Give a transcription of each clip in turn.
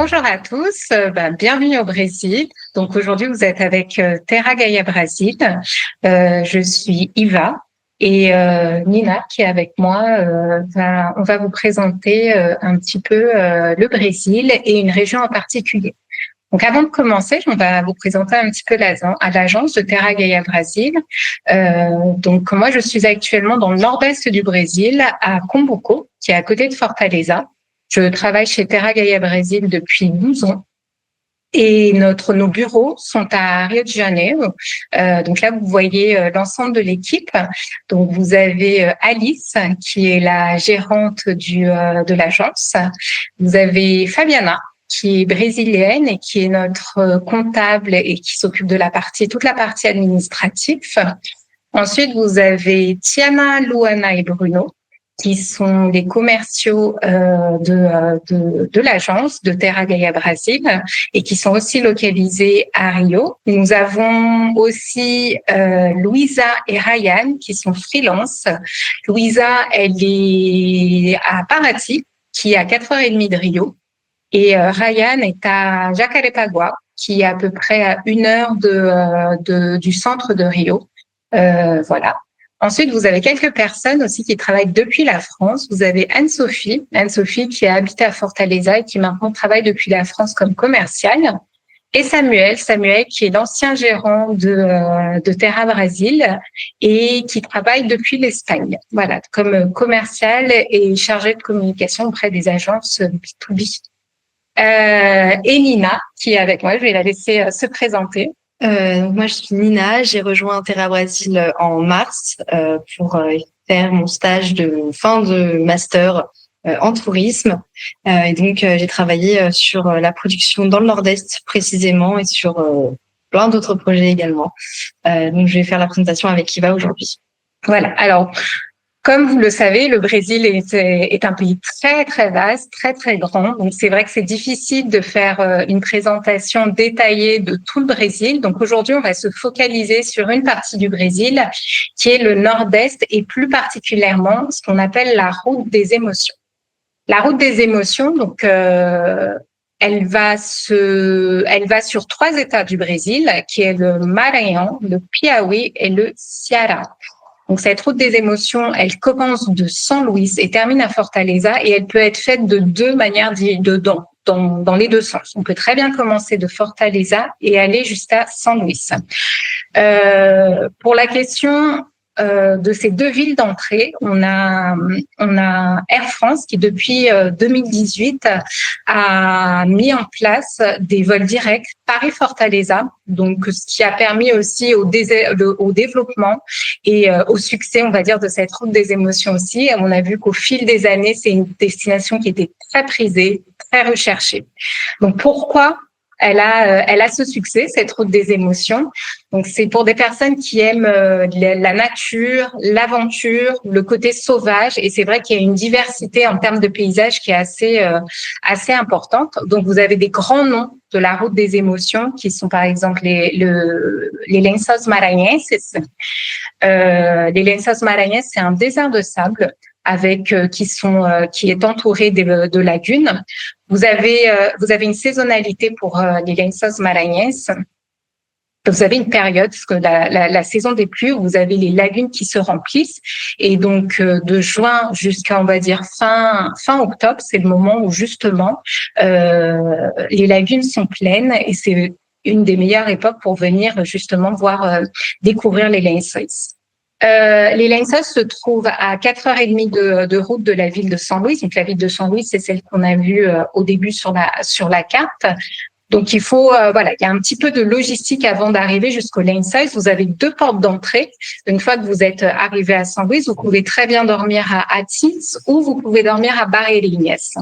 Bonjour à tous, bienvenue au Brésil. Donc aujourd'hui, vous êtes avec Terra Gaia Brasil. Je suis Iva et Nina qui est avec moi. On va vous présenter un petit peu le Brésil et une région en particulier. Donc avant de commencer, on va vous présenter un petit peu l'agence de Terra Gaia Brasil. Donc moi, je suis actuellement dans le nord-est du Brésil, à Comboco, qui est à côté de Fortaleza. Je travaille chez Terra Gaia Brasil depuis 12 ans et nos bureaux sont à Rio de Janeiro. Donc là, vous voyez l'ensemble de l'équipe. Donc vous avez Alice, qui est la gérante de l'agence. Vous avez Fabiana, qui est brésilienne et qui est notre comptable et qui s'occupe de toute la partie administrative. Ensuite, vous avez Tiana, Luana et Bruno, qui sont les commerciaux de l'agence de Terra Gaia Brasil et qui sont aussi localisés à Rio. Nous avons aussi Louisa et Ryan qui sont freelance. Louisa, elle est à Paraty, qui est à 4h30 de Rio. Et Ryan est à Jacarepaguá, qui est à peu près à 1 heure du centre de Rio. Voilà. Ensuite, vous avez quelques personnes aussi qui travaillent depuis la France. Vous avez Anne-Sophie qui a habité à Fortaleza et qui maintenant travaille depuis la France comme commerciale. Et Samuel qui est l'ancien gérant de Terra Brasil et qui travaille depuis l'Espagne. Voilà, comme commercial et chargé de communication auprès des agences B2B. Et Nina, qui est avec moi, je vais la laisser se présenter. Moi, je suis Nina, j'ai rejoint Terra Brasil en mars pour faire mon stage de fin de master en tourisme. Et donc, j'ai travaillé sur la production dans le Nord-Est précisément et sur plein d'autres projets également. Donc, je vais faire la présentation avec Iva aujourd'hui. Voilà, alors... Comme vous le savez, le Brésil est un pays très, très vaste, très, très grand. Donc, c'est vrai que c'est difficile de faire une présentation détaillée de tout le Brésil. Donc, aujourd'hui, on va se focaliser sur une partie du Brésil qui est le nord-est et plus particulièrement ce qu'on appelle la route des émotions. La route des émotions, donc, elle va sur 3 États du Brésil, qui est le Maranhão, le Piauí et le Ceará. Donc, cette route des émotions, elle commence de São Luís et termine à Fortaleza et elle peut être faite de 2 manières dans les 2 sens. On peut très bien commencer de Fortaleza et aller jusqu'à São Luís. Pour la question de ces 2 villes d'entrée, on a Air France qui depuis 2018 a mis en place des vols directs Paris-Fortaleza, donc ce qui a permis aussi au développement et au succès, on va dire, de cette route des émotions aussi. Et on a vu qu'au fil des années, c'est une destination qui était très prisée, très recherchée. Donc pourquoi elle a ce succès, cette route des émotions. Donc, c'est pour des personnes qui aiment la nature, l'aventure, le côté sauvage. Et c'est vrai qu'il y a une diversité en termes de paysages qui est assez importante. Donc, vous avez des grands noms de la route des émotions qui sont, par exemple, les Lençóis Maranhenses. Les Lençóis Maranhenses, c'est un désert de sable qui est entouré de lagunes. Vous avez une saisonnalité pour les Lençóis Maranhenses. Vous avez une période, parce que la saison des pluies, où vous avez les lagunes qui se remplissent. Et donc, de juin jusqu'à, on va dire, fin octobre, c'est le moment où, justement, les lagunes sont pleines et c'est une des meilleures époques pour venir, justement, découvrir les Lençóis. Les Lençóis se trouvent à 4h30 de route de la ville de São Luís. Donc, la ville de São Luís, c'est celle qu'on a vue au début sur la carte. Donc, il y a un petit peu de logistique avant d'arriver jusqu'aux Lençóis. Vous avez 2 portes d'entrée. Une fois que vous êtes arrivé à São Luís, vous pouvez très bien dormir à Athis ou vous pouvez dormir à Barreirinhas.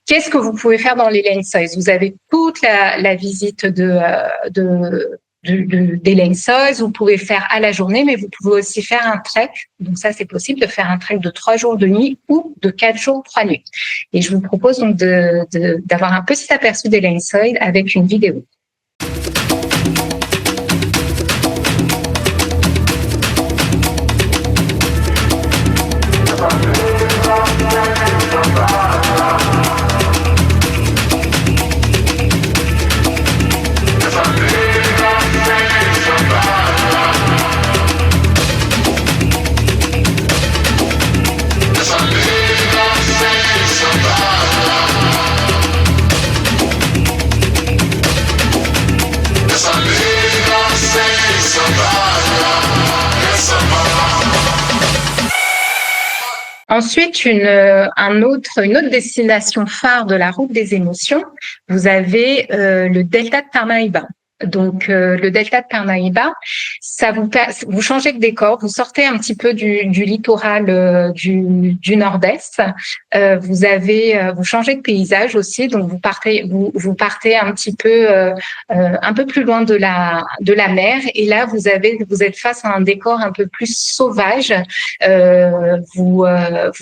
Qu'est-ce que vous pouvez faire dans les Lençóis? Vous avez toute la visite des Lençóis, vous pouvez faire à la journée, mais vous pouvez aussi faire un trek. Donc ça, c'est possible de faire un trek de 3 jours, 2 nuits ou de 4 jours, 3 nuits. Et je vous propose donc d'avoir un petit aperçu des Lençóis avec une vidéo. Ensuite, une autre destination phare de la route des émotions, vous avez le delta de Parnaíba. Donc le delta de Parnaíba, vous changez de décor, vous sortez un petit peu du littoral du nord-est. Vous changez de paysage aussi, donc vous partez un petit peu un peu plus loin de la mer, et là vous êtes face à un décor un peu plus sauvage. Vous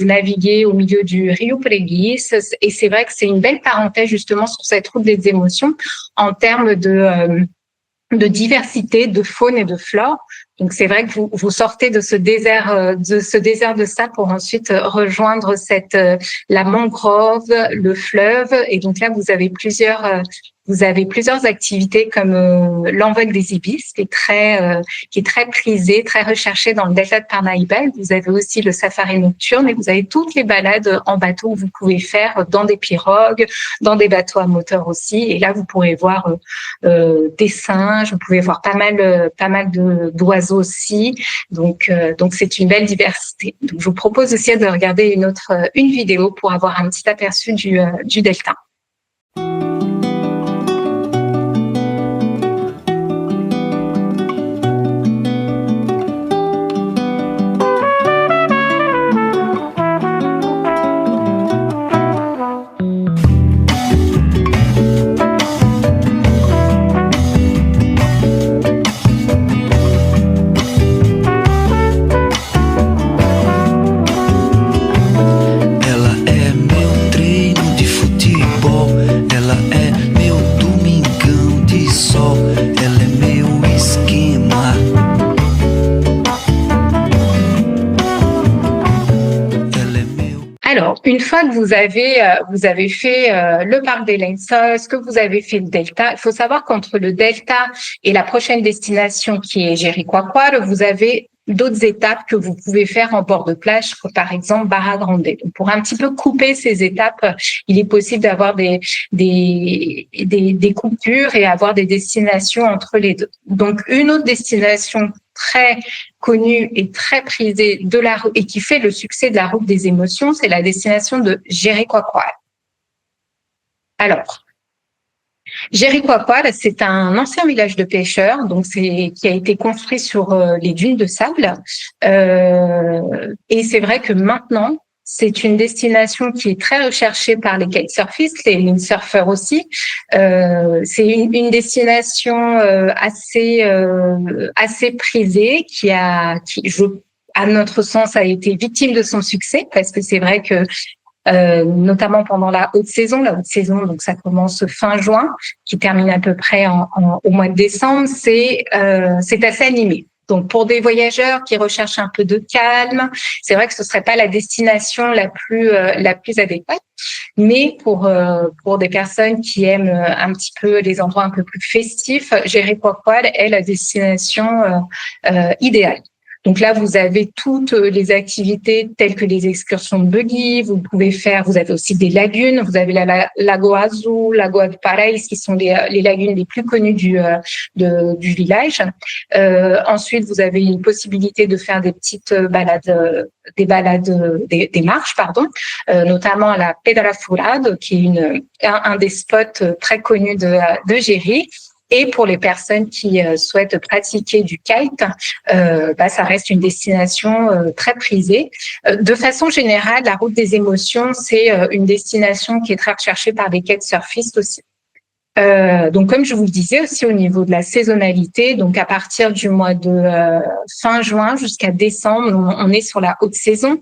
naviguez au milieu du Rio Preguiça, et c'est vrai que c'est une belle parenthèse justement sur cette route des émotions en termes de diversité de faune et de flore. Donc c'est vrai que vous sortez de ce désert de sable pour ensuite rejoindre la mangrove, le fleuve, et donc là vous avez plusieurs activités comme l'envol des ibis qui est très prisé, très recherché dans le delta de Parnaíba. Vous avez aussi le safari nocturne et vous avez toutes les balades en bateau que vous pouvez faire dans des pirogues, dans des bateaux à moteur aussi. Et là vous pourrez voir des singes, vous pouvez voir pas mal d'oiseaux aussi. Donc c'est une belle diversité. Donc je vous propose aussi de regarder une vidéo pour avoir un petit aperçu du delta. Alors, une fois que vous avez fait le parc des Lençóis, que vous avez fait le delta, il faut savoir qu'entre le delta et la prochaine destination qui est Jericoacoara, vous avez d'autres étapes que vous pouvez faire en bord de plage, par exemple Barra Grande. Donc, pour un petit peu couper ces étapes, il est possible d'avoir des coupures et avoir des destinations entre les deux. Donc, une autre destination très connue et très prisée et qui fait le succès de la route des émotions, c'est la destination de Jericoacoara. Alors, Jericoacoara, c'est un ancien village de pêcheurs, donc qui a été construit sur les dunes de sable. Et c'est vrai que maintenant, c'est une destination qui est très recherchée par les kitesurfistes, les windsurfers aussi. C'est une destination assez prisée qui, à notre sens, a été victime de son succès, parce que c'est vrai que notamment pendant la haute saison. La haute saison, donc ça commence fin juin, qui termine à peu près au mois de décembre. C'est assez animé. Donc pour des voyageurs qui recherchent un peu de calme, c'est vrai que ce serait pas la destination la plus adéquate. Mais pour des personnes qui aiment un petit peu les endroits un peu plus festifs, Jericoacoara est la destination idéale. Donc là, vous avez toutes les activités telles que les excursions de buggy. Vous avez aussi des lagunes. Vous avez la Lagoa Azul, Lagoa de Paraíso, qui sont les lagunes les plus connues du village. Ensuite, vous avez une possibilité de faire des petites balades, des marches, notamment à la Pedra Furada, qui est un des spots très connus de Jeri. Et pour les personnes qui souhaitent pratiquer du kite, ça reste une destination très prisée. De façon générale, la route des émotions, c'est une destination qui est très recherchée par des kitesurfistes aussi. Donc, comme je vous le disais aussi au niveau de la saisonnalité, donc à partir du mois de fin juin jusqu'à décembre, on est sur la haute saison.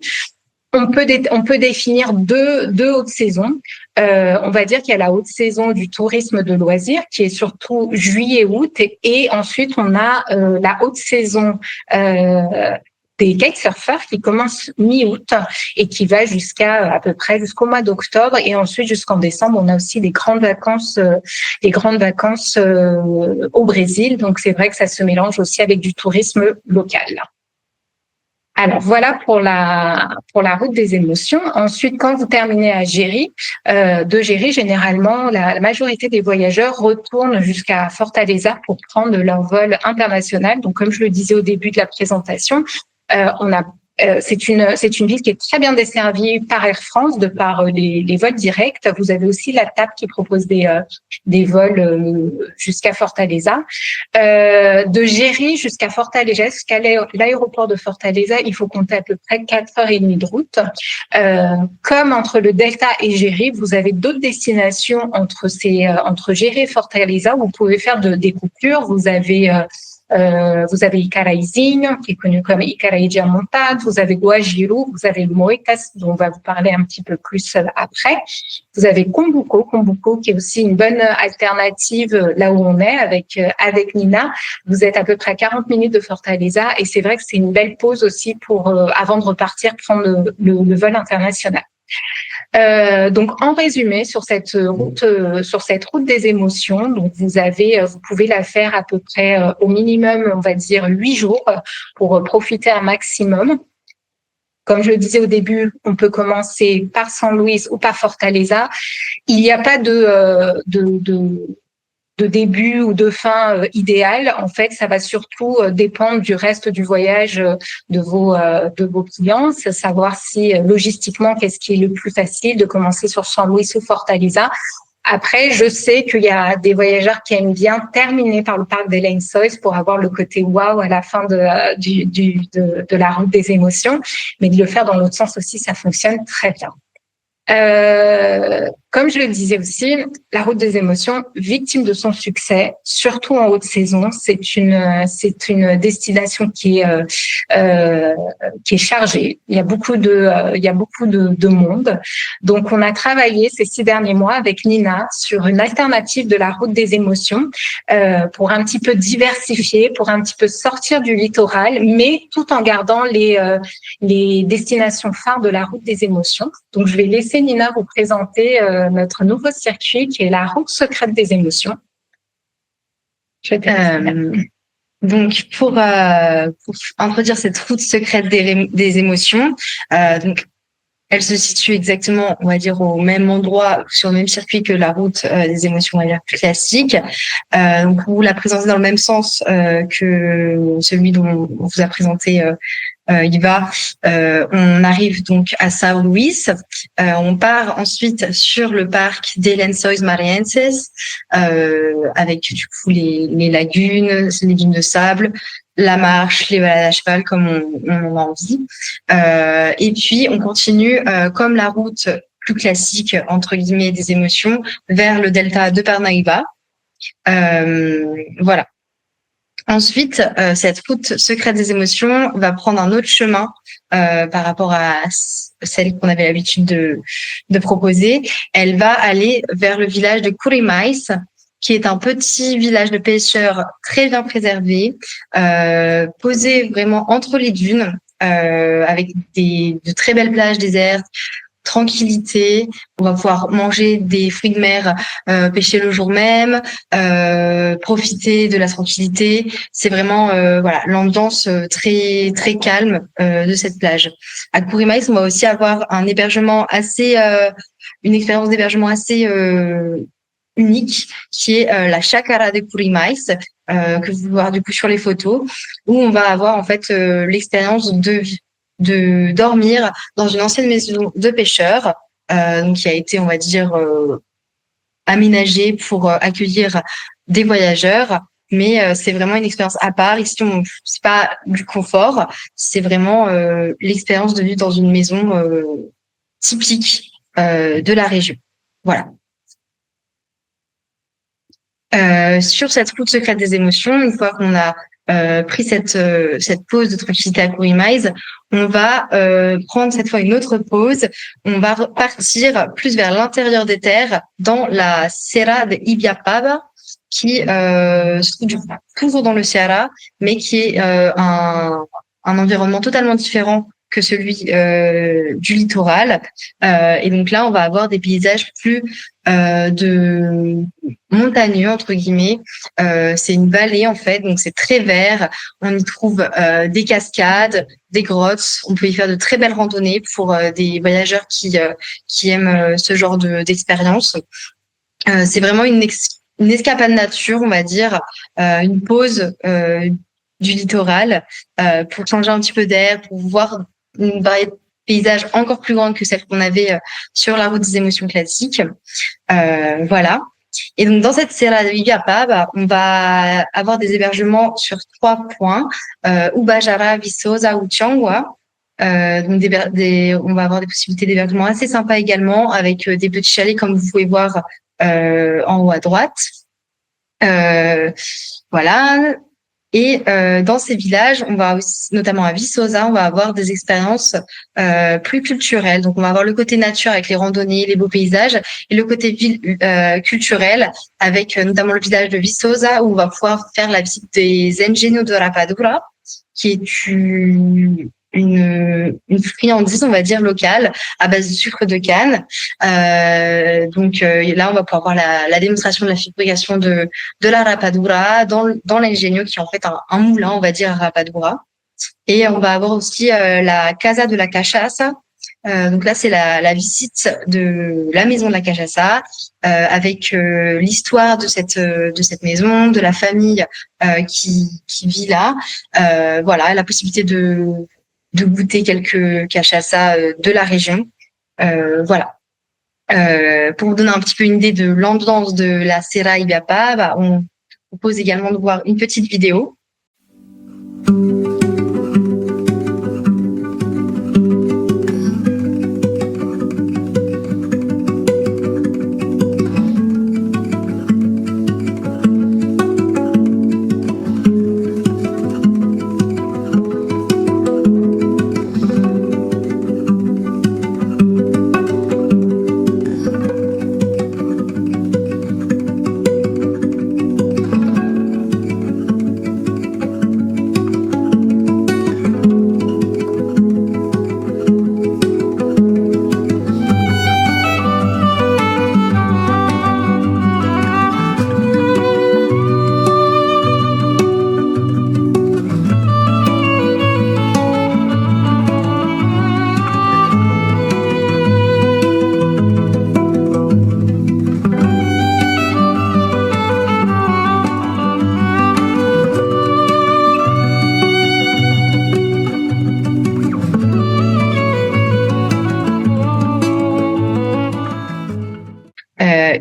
On peut définir deux hautes saisons. On va dire qu'il y a la haute saison du tourisme de loisirs qui est surtout juillet-août et ensuite on a la haute saison des kitesurfers qui commence mi-août et qui va à peu près jusqu'au mois d'octobre, et ensuite jusqu'en décembre on a aussi des grandes vacances au Brésil. Donc c'est vrai que ça se mélange aussi avec du tourisme local. Alors voilà pour la route des émotions. Ensuite, quand vous terminez à Jeri, de Jeri, généralement, la majorité des voyageurs retournent jusqu'à Fortaleza pour prendre leur vol international. Donc, comme je le disais au début de la présentation, on a c'est une ville qui est très bien desservie par Air France de par les vols directs. Vous avez aussi la TAP qui propose des vols jusqu'à Fortaleza. De Géry jusqu'à Fortaleza, jusqu'à l'aéroport de Fortaleza, il faut compter à peu près 4h30 de route. Comme entre le Delta et Géry, vous avez d'autres destinations entre Géry et Fortaleza où vous pouvez faire des coupures. Vous avez Icaraízinho, qui est connu comme Icaraí Diamontado, vous avez Guajiru, vous avez Moicas, dont on va vous parler un petit peu plus après. Vous avez Kombuko, qui est aussi une bonne alternative là où on est avec Nina. Vous êtes à peu près à 40 minutes de Fortaleza et c'est vrai que c'est une belle pause aussi pour, avant de repartir, prendre le vol international. Donc, en résumé, sur cette route des émotions, donc vous pouvez la faire à peu près au minimum, on va dire 8 jours pour profiter un maximum. Comme je le disais au début, on peut commencer par San Luis ou par Fortaleza. Il n'y a pas de début ou de fin idéal. En fait, ça va surtout dépendre du reste du voyage de vos clients, savoir si logistiquement, qu'est-ce qui est le plus facile de commencer sur San Luis ou Fortaleza. Après, je sais qu'il y a des voyageurs qui aiment bien terminer par le parc des Lençóis pour avoir le côté waouh à la fin de la route des émotions, mais de le faire dans l'autre sens aussi, ça fonctionne très bien. Comme je le disais aussi, la route des émotions, victime de son succès, surtout en haute saison, c'est une destination qui est chargée. Il y a beaucoup de monde. Donc, on a travaillé ces 6 derniers mois avec Nina sur une alternative de la route des émotions pour un petit peu diversifier, pour un petit peu sortir du littoral, mais tout en gardant les destinations phares de la route des émotions. Donc, je vais laisser Nina vous présenter notre nouveau circuit qui est la route secrète des émotions. Donc, pour introduire cette route secrète des émotions, donc elle se situe exactement, on va dire, au même endroit, sur le même circuit que la route des émotions, on va dire, plus classique. Donc, vous la présentez dans le même sens que celui dont on vous a présenté Iva. On arrive donc à São Luís. On part ensuite sur le parc des Lençóis Maranhenses avec du coup les lagunes, les dunes de sable, la marche, les balades à cheval comme on en a envie. Et puis on continue comme la route plus classique entre guillemets des émotions vers le delta de Parnaíba. Voilà. Ensuite, cette route secrète des émotions va prendre un autre chemin par rapport à celle qu'on avait l'habitude de proposer. Elle va aller vers le village de Curimais, qui est un petit village de pêcheurs très bien préservé, posé vraiment entre les dunes, avec de très belles plages désertes, tranquillité. On va pouvoir manger des fruits de mer pêchés le jour même, profiter de la tranquillité. C'est vraiment voilà l'ambiance très très calme de cette plage. À Curimais, on va aussi avoir un hébergement une expérience d'hébergement assez unique, qui est la Chácara de Curimais, que vous pouvez voir du coup sur les photos, où on va avoir en fait l'expérience de dormir dans une ancienne maison de pêcheurs, donc qui a été, on va dire, aménagée pour accueillir des voyageurs. Mais c'est vraiment une expérience à part. Ici, c'est pas du confort, c'est vraiment l'expérience de vivre dans une maison typique de la région. Voilà. Sur cette route secrète des émotions, une fois qu'on a pris cette pause de tranquillité à Curimais, on va prendre cette fois une autre pause. On va partir plus vers l'intérieur des terres, dans la Serra de Ibiapaba, qui se trouve toujours dans le Ceará, mais qui est un environnement totalement différent que celui du littoral. Et donc là, on va avoir des paysages plus de montagneux, entre guillemets. C'est une vallée, en fait, donc c'est très vert. On y trouve des cascades, des grottes. On peut y faire de très belles randonnées pour des voyageurs qui aiment ce genre d'expérience. C'est vraiment une escapade nature, on va dire, une pause du littoral pour changer un petit peu d'air, pour voir une variété de paysages encore plus grande que celle qu'on avait sur la route des émotions classiques. Voilà. Et donc, dans cette Serra de Igapá, on va avoir des hébergements sur 3 points, Ubajara, Viçosa ou Tianguá. Donc on va avoir des possibilités d'hébergement assez sympas également, avec des petits chalets comme vous pouvez voir en haut à droite. Voilà. Et dans ces villages, on va aussi, notamment à Viçosa, on va avoir des expériences plus culturelles. Donc, on va avoir le côté nature avec les randonnées, les beaux paysages, et le côté culturel avec notamment le village de Viçosa où on va pouvoir faire la visite des Engenhos de Rapadura, qui est une friandise, on va dire, locale à base de sucre de canne. Donc là, on va pouvoir voir la démonstration de la fabrication de la rapadura dans l'Engenho, qui est en fait un moulin, on va dire, à rapadura. Et on va avoir aussi la Casa de la Cachaça. Donc là, c'est la visite de la maison de la Cachaça, avec l'histoire de cette maison, de la famille qui vit là. Voilà, la possibilité de goûter quelques cachaça de la région. Voilà. Pour vous donner un petit peu une idée de l'ambiance de la Serra Igapá, on propose également de voir une petite vidéo.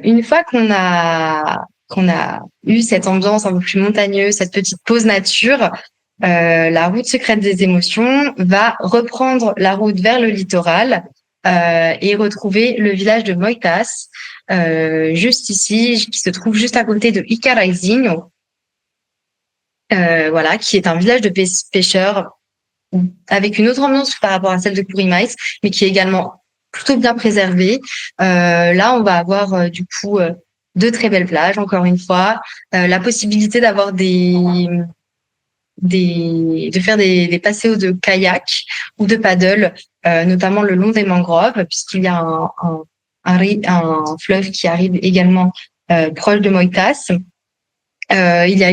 Une fois qu'on a eu cette ambiance un peu plus montagneuse, cette petite pause nature, la route secrète des émotions va reprendre la route vers le littoral et retrouver le village de Moitas, juste ici, qui se trouve juste à côté de Icaraizinho, voilà, qui est un village de pêcheurs avec une autre ambiance par rapport à celle de Purimais, mais qui est également plutôt bien préservé. Là, on va avoir du coup de très belles plages, encore une fois, la possibilité d'avoir de faire des passeos de kayak ou de paddle, notamment le long des mangroves, puisqu'il y a un fleuve qui arrive également proche de Moitas. Il y a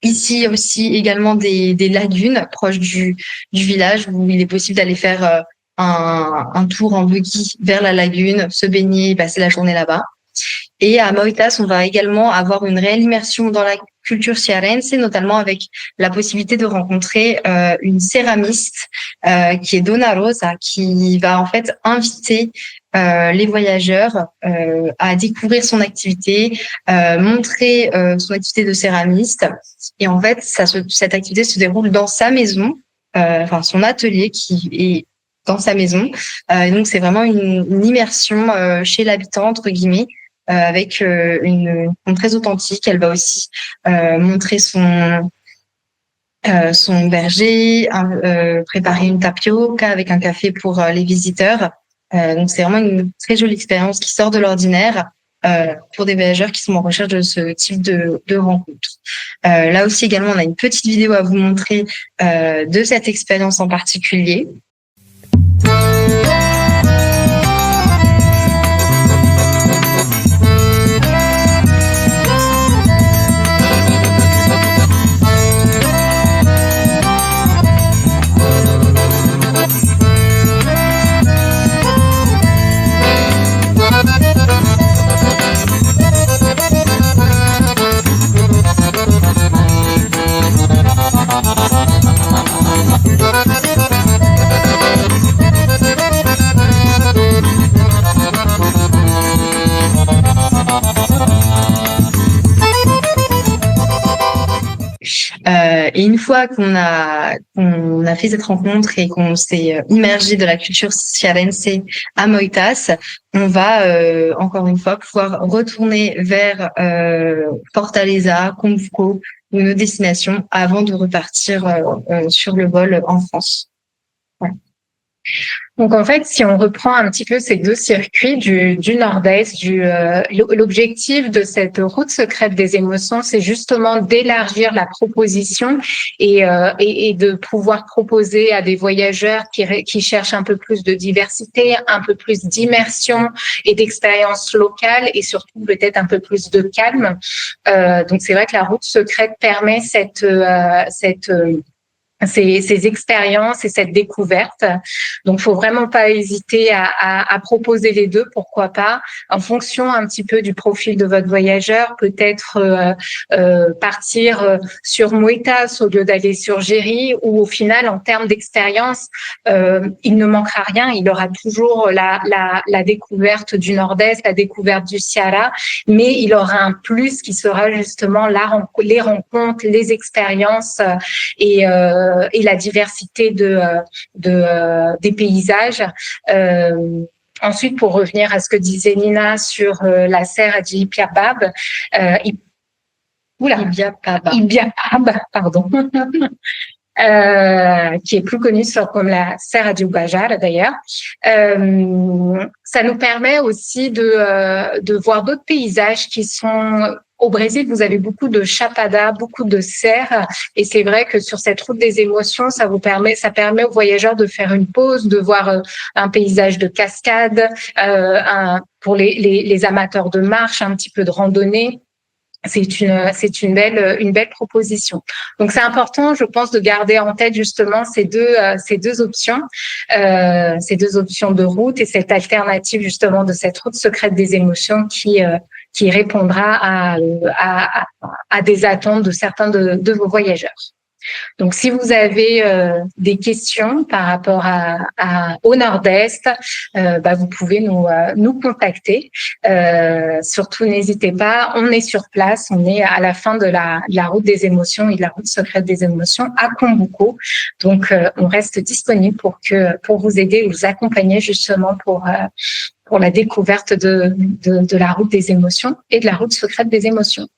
ici aussi également des lagunes proches du village où il est possible d'aller faire un tour en buggy vers la lagune, se baigner et passer la journée là-bas. Et à Moitas, on va également avoir une réelle immersion dans la culture cearense, notamment avec la possibilité de rencontrer une céramiste qui est Dona Rosa, qui va en fait inviter les voyageurs à découvrir son activité, montrer son activité de céramiste. Et en fait, cette activité se déroule dans sa maison, enfin son atelier qui est dans sa maison. Donc, c'est vraiment une immersion chez l'habitant, entre guillemets, avec une très authentique. Elle va aussi montrer son berger, préparer une tapioca avec un café pour les visiteurs. Donc, c'est vraiment une très jolie expérience qui sort de l'ordinaire pour des voyageurs qui sont en recherche de ce type de rencontre. Là aussi, également, on a une petite vidéo à vous montrer de cette expérience en particulier. Et une fois qu'on a fait cette rencontre et qu'on s'est immergé de la culture cearense à Moitas, on va encore une fois pouvoir retourner vers Fortaleza, Convco ou nos destinations avant de repartir sur le vol en France. Ouais. Donc en fait, si on reprend un petit peu ces deux circuits du Nord-Est, l'objectif de cette route secrète des émotions, c'est justement d'élargir la proposition et de pouvoir proposer à des voyageurs qui cherchent un peu plus de diversité, un peu plus d'immersion et d'expérience locale et surtout peut-être un peu plus de calme. Donc c'est vrai que la route secrète permet ces expériences et cette découverte. Donc, faut vraiment pas hésiter à proposer les deux, pourquoi pas, en fonction un petit peu du profil de votre voyageur, peut-être partir sur Moitas au lieu d'aller sur Géry, ou au final, en termes d'expérience, il ne manquera rien, il aura toujours la découverte du Nord-Est, la découverte du Ceará, mais il aura un plus qui sera justement les rencontres, les expériences et la diversité des paysages. Ensuite, pour revenir à ce que disait Nina sur la serre de Ibiapaba, Ibiapaba, pardon, qui est plus connue comme la Serra de Ubajara d'ailleurs. Ça nous permet aussi de voir d'autres paysages qui sont au Brésil. Vous avez beaucoup de chapada, beaucoup de serres, et c'est vrai que sur cette route des émotions, ça permet aux voyageurs de faire une pause, de voir un paysage de cascade, pour les amateurs de marche, un petit peu de randonnée. C'est une belle proposition. Donc c'est important, je pense, de garder en tête justement ces deux options de route et cette alternative justement de cette route secrète des émotions qui répondra à des attentes de certains de vos voyageurs. Donc, si vous avez des questions par rapport au Nord-Est, vous pouvez nous contacter. Surtout, n'hésitez pas. On est sur place. On est à la fin de la route des émotions et de la route secrète des émotions à Convco. Donc, on reste disponible pour vous aider, vous accompagner justement pour la découverte de la route des émotions et de la route secrète des émotions.